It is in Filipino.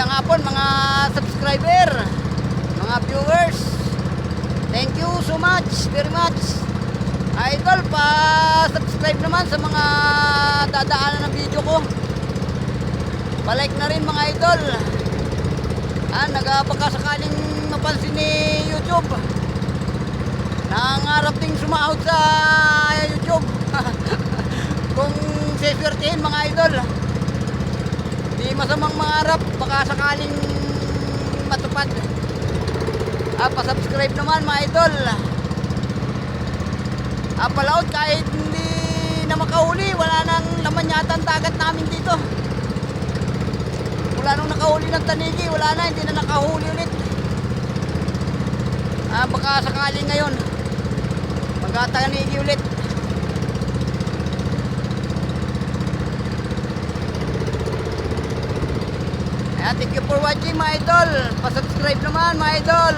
Magandang hapon mga subscriber, mga viewers. Thank you so much, very much. Idol, pa-subscribe naman sa mga dadaanan ng video ko. Pa-like na rin mga idol. Baka sakaling mapansin ni YouTube, nangarap ding sumahod sa YouTube. Kung seswertihin mga idol, di masamang mangarap, baka sakaling matupad. Pa-subscribe naman mga idol. Palaot kahit hindi na makahuli, wala nang laman yata ang dagat namin dito. Wala nung nakahuli ng tanigi, wala na, hindi na nakahuli ulit. Baka sakaling ngayon magtatanigi ulit. Thank you for watching mga idol. Pa-subscribe naman mga idol.